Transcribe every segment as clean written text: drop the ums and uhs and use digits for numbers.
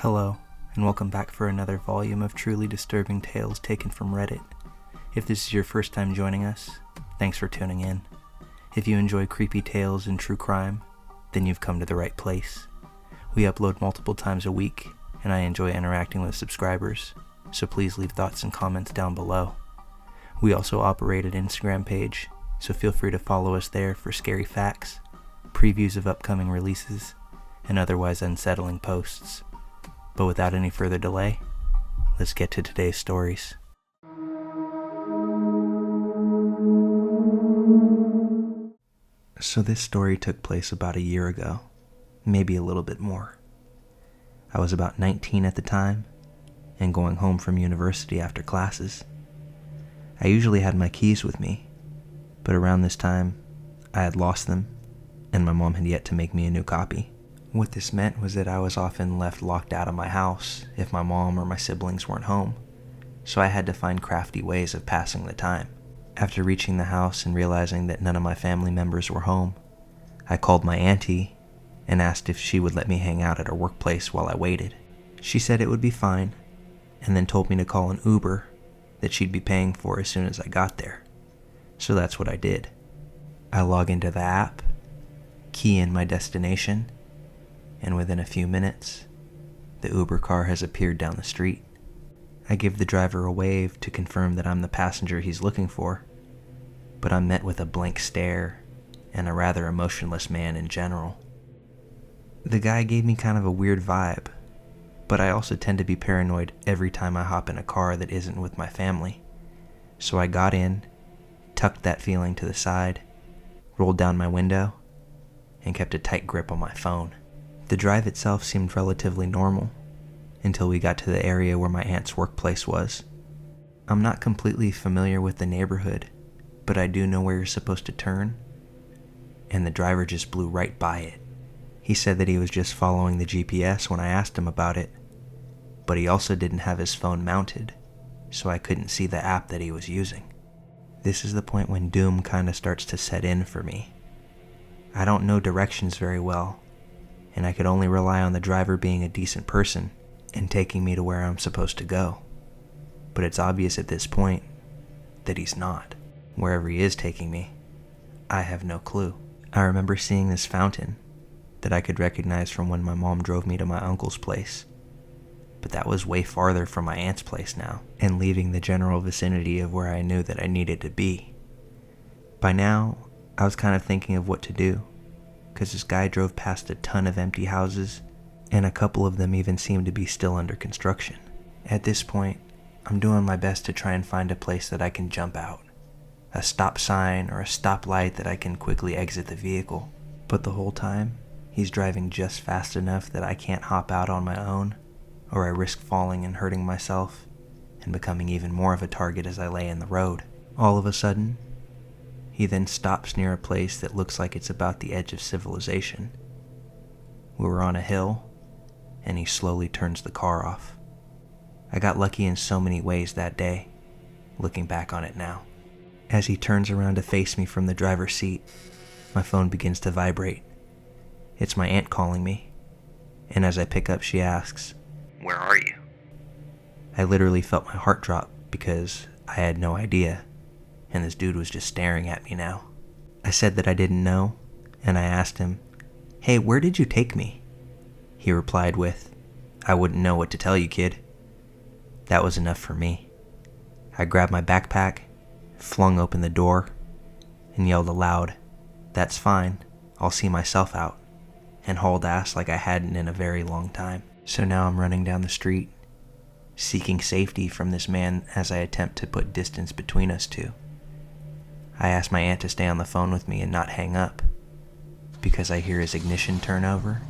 Hello, and welcome back for another volume of truly disturbing tales taken from Reddit. If this is your first time joining us, thanks for tuning in. If you enjoy creepy tales and true crime, then you've come to the right place. We upload multiple times a week, and I enjoy interacting with subscribers, so please leave thoughts and comments down below. We also operate an Instagram page, so feel free to follow us there for scary facts, previews of upcoming releases, and otherwise unsettling posts. But without any further delay, let's get to today's stories. So this story took place about a year ago, maybe a little bit more. I was about 19 at the time, and going home from university after classes. I usually had my keys with me, but around this time, I had lost them, and my mom had yet to make me a new copy. What this meant was that I was often left locked out of my house if my mom or my siblings weren't home, so I had to find crafty ways of passing the time. After reaching the house and realizing that none of my family members were home, I called my auntie and asked if she would let me hang out at her workplace while I waited. She said it would be fine, and then told me to call an Uber that she'd be paying for as soon as I got there. So that's what I did. I log into the app, key in my destination, and within a few minutes, the Uber car has appeared down the street. I give the driver a wave to confirm that I'm the passenger he's looking for, but I'm met with a blank stare and a rather emotionless man in general. The guy gave me kind of a weird vibe, but I also tend to be paranoid every time I hop in a car that isn't with my family. So I got in, tucked that feeling to the side, rolled down my window, and kept a tight grip on my phone. The drive itself seemed relatively normal until we got to the area where my aunt's workplace was. I'm not completely familiar with the neighborhood, but I do know where you're supposed to turn, and the driver just blew right by it. He said that he was just following the GPS when I asked him about it, but he also didn't have his phone mounted, so I couldn't see the app that he was using. This is the point when doom kind of starts to set in for me. I don't know directions very well, and I could only rely on the driver being a decent person and taking me to where I'm supposed to go. But it's obvious at this point that he's not. Wherever he is taking me, I have no clue. I remember seeing this fountain that I could recognize from when my mom drove me to my uncle's place, but that was way farther from my aunt's place now, and leaving the general vicinity of where I knew that I needed to be. By now, I was kind of thinking of what to do, because this guy drove past a ton of empty houses, and a couple of them even seemed to be still under construction. At this point, I'm doing my best to try and find a place that I can jump out, a stop sign or a stoplight that I can quickly exit the vehicle. But the whole time, he's driving just fast enough that I can't hop out on my own, or I risk falling and hurting myself, and becoming even more of a target as I lay in the road. All of a sudden, he then stops near a place that looks like it's about the edge of civilization. We were on a hill, and he slowly turns the car off. I got lucky in so many ways that day, looking back on it now. As he turns around to face me from the driver's seat, my phone begins to vibrate. It's my aunt calling me, and as I pick up, she asks, "Where are you?" I literally felt my heart drop because I had no idea, and this dude was just staring at me now. I said that I didn't know, and I asked him, "Hey, where did you take me?" He replied with, "I wouldn't know what to tell you, kid." That was enough for me. I grabbed my backpack, flung open the door, and yelled aloud, "That's fine, I'll see myself out," and hauled ass like I hadn't in a very long time. So now I'm running down the street, seeking safety from this man as I attempt to put distance between us two. I ask my aunt to stay on the phone with me and not hang up, because I hear his ignition turn over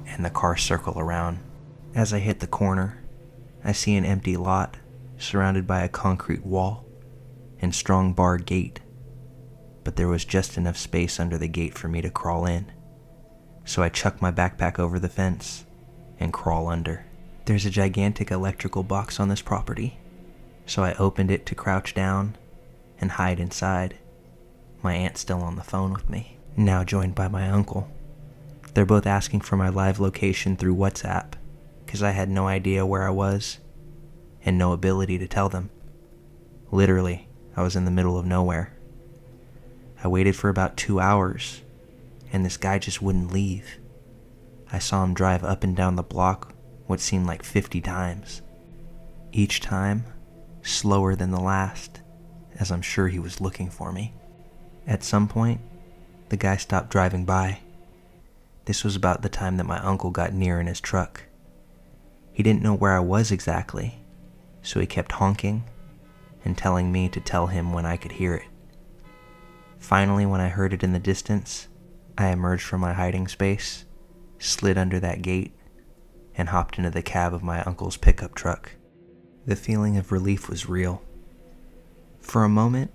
and the car circle around. As I hit the corner, I see an empty lot surrounded by a concrete wall and strong bar gate, but there was just enough space under the gate for me to crawl in. So I chuck my backpack over the fence and crawl under. There's a gigantic electrical box on this property, so I opened it to crouch down and hide inside, my aunt still on the phone with me, now joined by my uncle. They're both asking for my live location through WhatsApp, because I had no idea where I was and no ability to tell them. Literally, I was in the middle of nowhere. I waited for about 2 hours, and this guy just wouldn't leave. I saw him drive up and down the block what seemed like 50 times. Each time, slower than the last, as I'm sure he was looking for me. At some point, the guy stopped driving by. This was about the time that my uncle got near in his truck. He didn't know where I was exactly, so he kept honking and telling me to tell him when I could hear it. Finally, when I heard it in the distance, I emerged from my hiding space, slid under that gate, and hopped into the cab of my uncle's pickup truck. The feeling of relief was real. For a moment,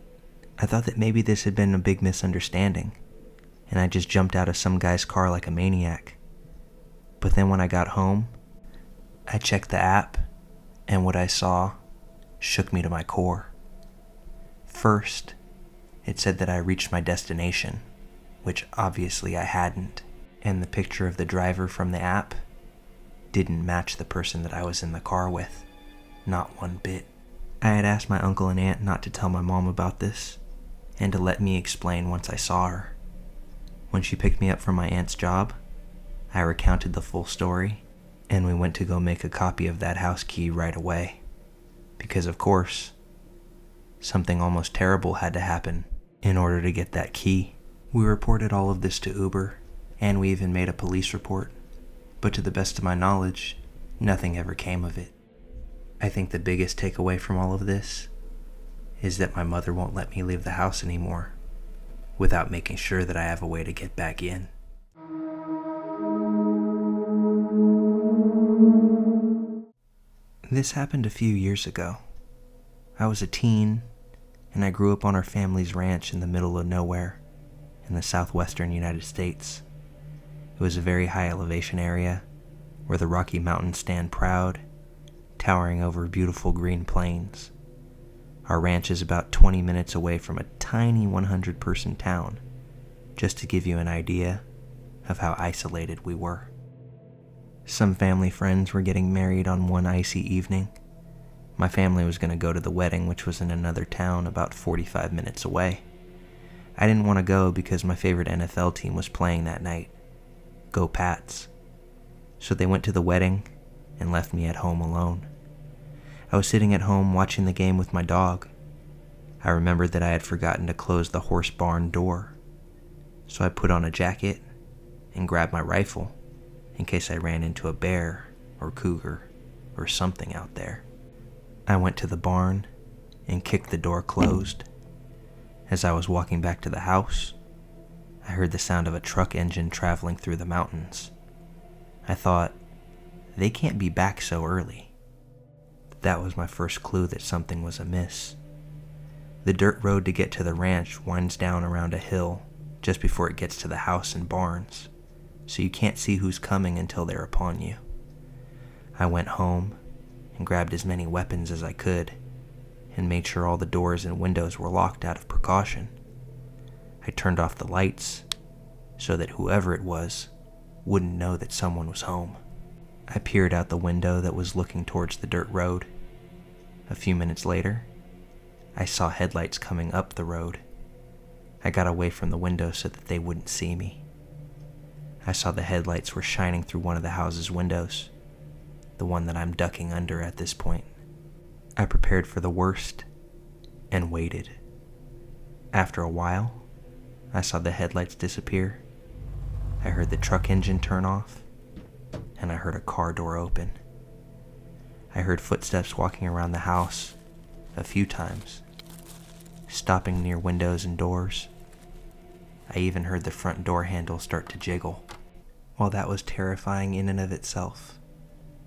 I thought that maybe this had been a big misunderstanding, and I just jumped out of some guy's car like a maniac. But then when I got home, I checked the app, and what I saw shook me to my core. First, it said that I reached my destination, which obviously I hadn't, and the picture of the driver from the app didn't match the person that I was in the car with, not one bit. I had asked my uncle and aunt not to tell my mom about this, and to let me explain once I saw her. When she picked me up from my aunt's job, I recounted the full story, and we went to go make a copy of that house key right away. Because of course, something almost terrible had to happen in order to get that key. We reported all of this to Uber, and we even made a police report, but to the best of my knowledge, nothing ever came of it. I think the biggest takeaway from all of this is that my mother won't let me leave the house anymore without making sure that I have a way to get back in. This happened a few years ago. I was a teen, and I grew up on our family's ranch in the middle of nowhere in the southwestern United States. It was a very high elevation area where the Rocky Mountains stand proud, towering over beautiful green plains. Our ranch is about 20 minutes away from a tiny 100-person town, just to give you an idea of how isolated we were. Some family friends were getting married on one icy evening. My family was going to go to the wedding, which was in another town about 45 minutes away. I didn't want to go because my favorite NFL team was playing that night. Go Pats. So they went to the wedding and left me at home alone. I was sitting at home watching the game with my dog. I remembered that I had forgotten to close the horse barn door. So I put on a jacket and grabbed my rifle in case I ran into a bear or cougar or something out there. I went to the barn and kicked the door closed. As I was walking back to the house, I heard the sound of a truck engine traveling through the mountains. I thought, they can't be back so early. That was my first clue that something was amiss. The dirt road to get to the ranch winds down around a hill just before it gets to the house and barns, so you can't see who's coming until they're upon you. I went home and grabbed as many weapons as I could and made sure all the doors and windows were locked out of precaution. I turned off the lights so that whoever it was wouldn't know that someone was home. I peered out the window that was looking towards the dirt road. A few minutes later, I saw headlights coming up the road. I got away from the window so that they wouldn't see me. I saw the headlights were shining through one of the house's windows, the one that I'm ducking under at this point. I prepared for the worst and waited. After a while, I saw the headlights disappear. I heard the truck engine turn off, and I heard a car door open. I heard footsteps walking around the house a few times, stopping near windows and doors. I even heard the front door handle start to jiggle. While that was terrifying in and of itself,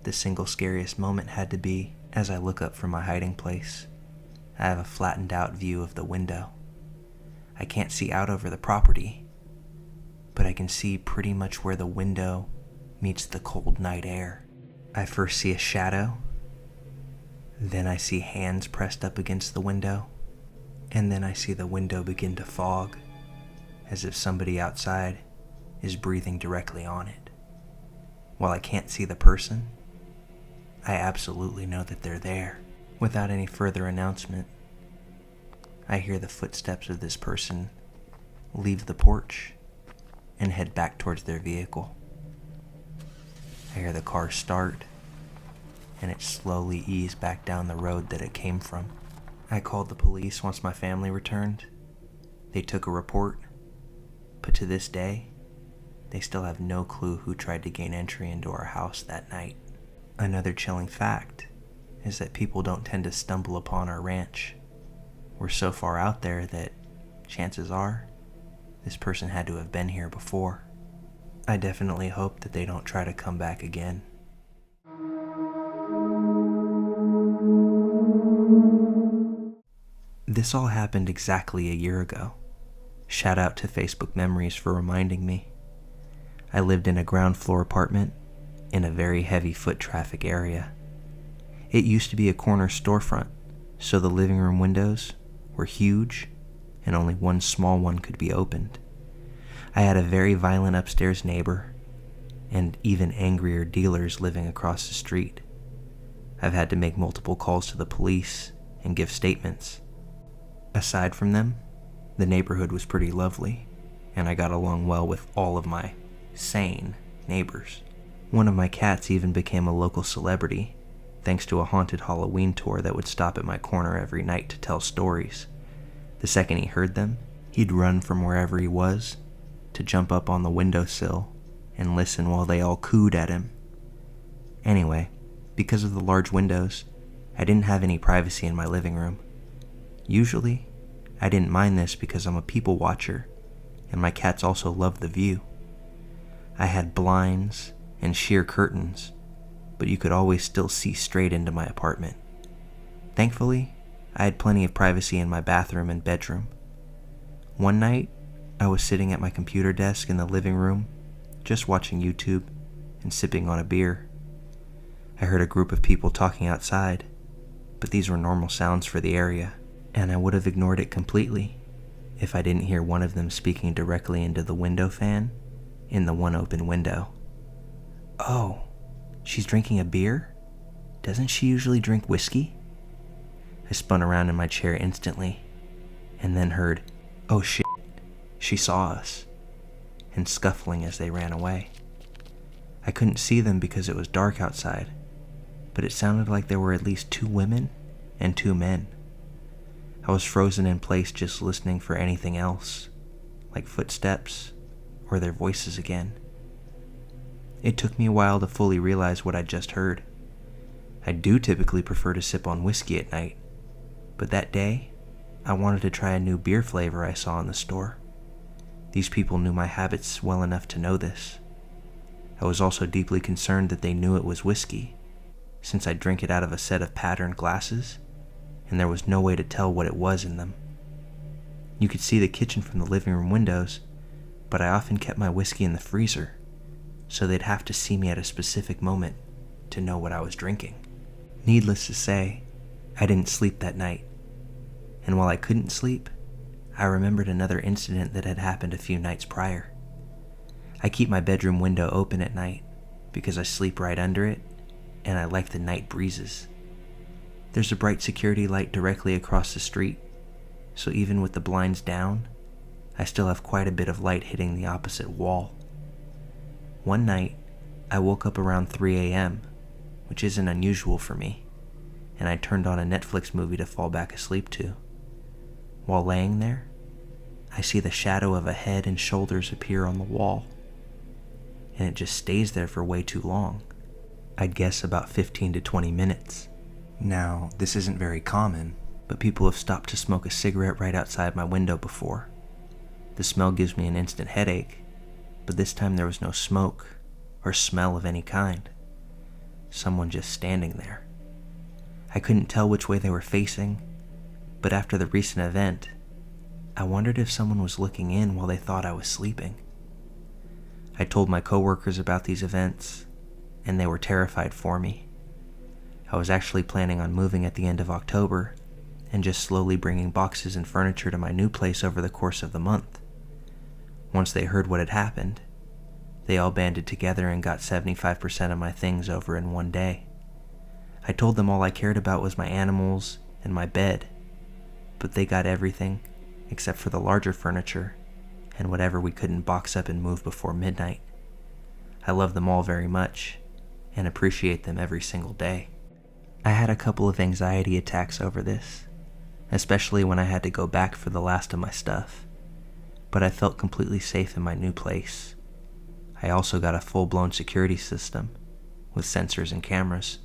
the single scariest moment had to be as I look up from my hiding place. I have a flattened out view of the window. I can't see out over the property, but I can see pretty much where the window meets the cold night air. I first see a shadow, then I see hands pressed up against the window, and then I see the window begin to fog, as if somebody outside is breathing directly on it. While I can't see the person, I absolutely know that they're there. Without any further announcement, I hear the footsteps of this person leave the porch and head back towards their vehicle. I hear the car start, and it slowly ease back down the road that it came from. I called the police once my family returned. They took a report, but to this day, they still have no clue who tried to gain entry into our house that night. Another chilling fact is that people don't tend to stumble upon our ranch. We're so far out there that chances are this person had to have been here before. I definitely hope that they don't try to come back again. This all happened exactly a year ago. Shout out to Facebook Memories for reminding me. I lived in a ground floor apartment in a very heavy foot traffic area. It used to be a corner storefront, so the living room windows were huge and only one small one could be opened. I had a very violent upstairs neighbor and even angrier dealers living across the street. I've had to make multiple calls to the police and give statements. Aside from them, the neighborhood was pretty lovely, and I got along well with all of my sane neighbors. One of my cats even became a local celebrity, thanks to a haunted Halloween tour that would stop at my corner every night to tell stories. The second he heard them, he'd run from wherever he was to jump up on the windowsill and listen while they all cooed at him. Anyway, because of the large windows, I didn't have any privacy in my living room. Usually, I didn't mind this because I'm a people watcher, and my cats also love the view. I had blinds and sheer curtains, but you could always still see straight into my apartment. Thankfully, I had plenty of privacy in my bathroom and bedroom. One night, I was sitting at my computer desk in the living room, just watching YouTube and sipping on a beer. I heard a group of people talking outside, but these were normal sounds for the area, and I would have ignored it completely if I didn't hear one of them speaking directly into the window fan in the one open window. "Oh, she's drinking a beer? Doesn't she usually drink whiskey?" I spun around in my chair instantly, and then heard, "Oh shit, she saw us," and scuffling as they ran away. I couldn't see them because it was dark outside, but it sounded like there were at least 2 women and 2 men. I was frozen in place just listening for anything else, like footsteps or their voices again. It took me a while to fully realize what I'd just heard. I do typically prefer to sip on whiskey at night, but that day, I wanted to try a new beer flavor I saw in the store. These people knew my habits well enough to know this. I was also deeply concerned that they knew it was whiskey, since I drank it out of a set of patterned glasses, and there was no way to tell what it was in them. You could see the kitchen from the living room windows, but I often kept my whiskey in the freezer, so they'd have to see me at a specific moment to know what I was drinking. Needless to say, I didn't sleep that night, and while I couldn't sleep, I remembered another incident that had happened a few nights prior. I keep my bedroom window open at night because I sleep right under it, and I like the night breezes. There's a bright security light directly across the street, so even with the blinds down, I still have quite a bit of light hitting the opposite wall. One night, I woke up around 3 a.m., which isn't unusual for me, and I turned on a Netflix movie to fall back asleep to. While laying there, I see the shadow of a head and shoulders appear on the wall, and it just stays there for way too long. I'd guess about 15 to 20 minutes. Now, this isn't very common, but people have stopped to smoke a cigarette right outside my window before. The smell gives me an instant headache, but this time there was no smoke or smell of any kind. Someone just standing there. I couldn't tell which way they were facing, but after the recent event, I wondered if someone was looking in while they thought I was sleeping. I told my coworkers about these events, and they were terrified for me. I was actually planning on moving at the end of October and just slowly bringing boxes and furniture to my new place over the course of the month. Once they heard what had happened, they all banded together and got 75% of my things over in one day. I told them all I cared about was my animals and my bed, but they got everything except for the larger furniture and whatever we couldn't box up and move before midnight. I love them all very much and appreciate them every single day. I had a couple of anxiety attacks over this, especially when I had to go back for the last of my stuff, but I felt completely safe in my new place. I also got a full-blown security system with sensors and cameras.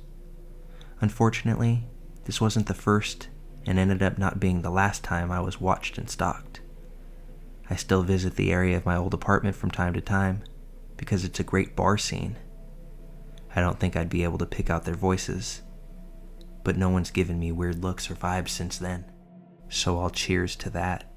Unfortunately, this wasn't the first and ended up not being the last time I was watched and stalked. I still visit the area of my old apartment from time to time because it's a great bar scene. I don't think I'd be able to pick out their voices, but no one's given me weird looks or vibes since then, so I'll cheers to that.